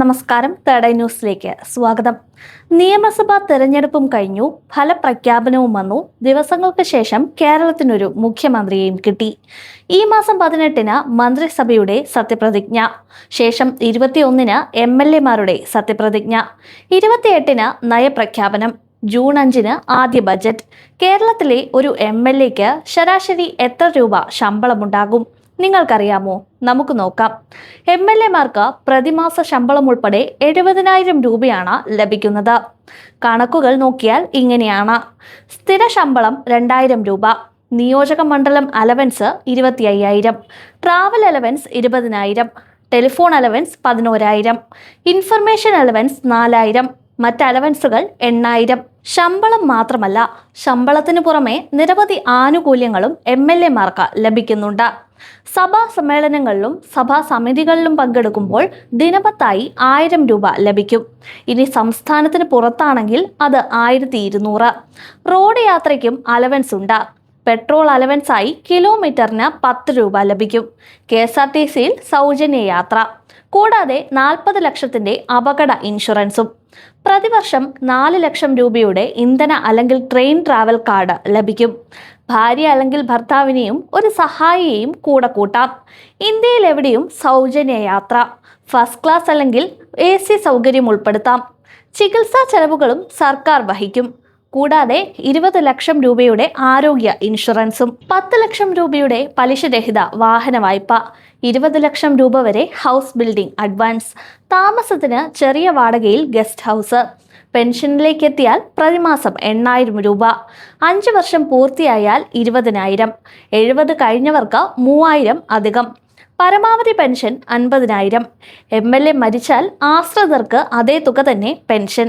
നമസ്കാരം. Third eye ന്യൂസിലേക്ക് സ്വാഗതം. നിയമസഭാ തെരഞ്ഞെടുപ്പും കഴിഞ്ഞു, ഫലപ്രഖ്യാപനവും വന്നു. ദിവസങ്ങൾക്ക് ശേഷം കേരളത്തിനൊരു മുഖ്യമന്ത്രിയെയും കിട്ടി. ഈ മാസം 18-ന് മന്ത്രിസഭയുടെ സത്യപ്രതിജ്ഞ, ശേഷം 21-ന് MLA-മാരുടെ സത്യപ്രതിജ്ഞ, 28-ന് നയപ്രഖ്യാപനം, ജൂൺ 5-ന് ആദ്യ ബജറ്റ്. കേരളത്തിലെ ഒരു MLA-ക്ക് ശരാശരി എത്ര രൂപ ശമ്പളമുണ്ടാകും നിങ്ങൾക്കറിയാമോ? നമുക്ക് നോക്കാം. MLA-മാർക്ക് പ്രതിമാസ ശമ്പളം ഉൾപ്പെടെ 70,000 രൂപയാണ് ലഭിക്കുന്നത്. കണക്കുകൾ നോക്കിയാൽ ഇങ്ങനെയാണ്. സ്ഥിര ശമ്പളം 2,000 രൂപ, നിയോജക മണ്ഡലം allowance 25,000, travel allowance 20,000, telephone allowance 11,000, information allowance 4,000, മറ്റ് അലവൻസുകൾ 8,000. ശമ്പളം മാത്രമല്ല, ശമ്പളത്തിന് പുറമെ നിരവധി ആനുകൂല്യങ്ങളും MLA-മാർക്ക് ലഭിക്കുന്നുണ്ട്. സഭാ സമ്മേളനങ്ങളിലും സഭാ സമിതികളിലും പങ്കെടുക്കുമ്പോൾ ദിനപത്തായി 1,000 രൂപ ലഭിക്കും. ഇനി സംസ്ഥാനത്തിന് പുറത്താണെങ്കിൽ അത് 1,200. റോഡ് യാത്രയ്ക്കും അലവൻസ് ഉണ്ട്. പെട്രോൾ അലവൻസായി കിലോമീറ്ററിന് 10 രൂപ ലഭിക്കും. KSRTC-യിൽ സൗജന്യ യാത്ര, കൂടാതെ 40 ലക്ഷത്തിന്റെ അപകട ഇൻഷുറൻസും. പ്രതിവർഷം 4 ലക്ഷം രൂപയുടെ ഇന്ധന അല്ലെങ്കിൽ ട്രെയിൻ ട്രാവൽ കാർഡ് ലഭിക്കും. ഭാര്യ അല്ലെങ്കിൽ ഭർത്താവിനെയും ഒരു സഹായിയെയും കൂടെ കൂട്ടാം. ഇന്ത്യയിൽ എവിടെയും സൗജന്യ യാത്ര, ഫസ്റ്റ് ക്ലാസ് അല്ലെങ്കിൽ AC സൗകര്യം ഉൾപ്പെടുത്താം. ചികിത്സാ ചെലവുകളും സർക്കാർ വഹിക്കും. കൂടാതെ 20 ലക്ഷം രൂപയുടെ ആരോഗ്യ ഇൻഷുറൻസും, 10 ലക്ഷം രൂപയുടെ പലിശരഹിത വാഹന വായ്പ, 20 ലക്ഷം രൂപ വരെ ഹൗസ് ബിൽഡിംഗ് അഡ്വാൻസ്, താമസത്തിന് ചെറിയ വാടകയിൽ ഗസ്റ്റ് ഹൗസ്. പെൻഷനിലേക്ക് എത്തിയാൽ പ്രതിമാസം 8,000 രൂപ, 5 വർഷം പൂർത്തിയായാൽ 20,000, 70 കഴിഞ്ഞവർക്ക് 3,000 അധികം. പരമാവധി പെൻഷൻ 50,000. MLA മരിച്ചാൽ ആശ്രിതർക്ക് അതേ തുക തന്നെ പെൻഷൻ.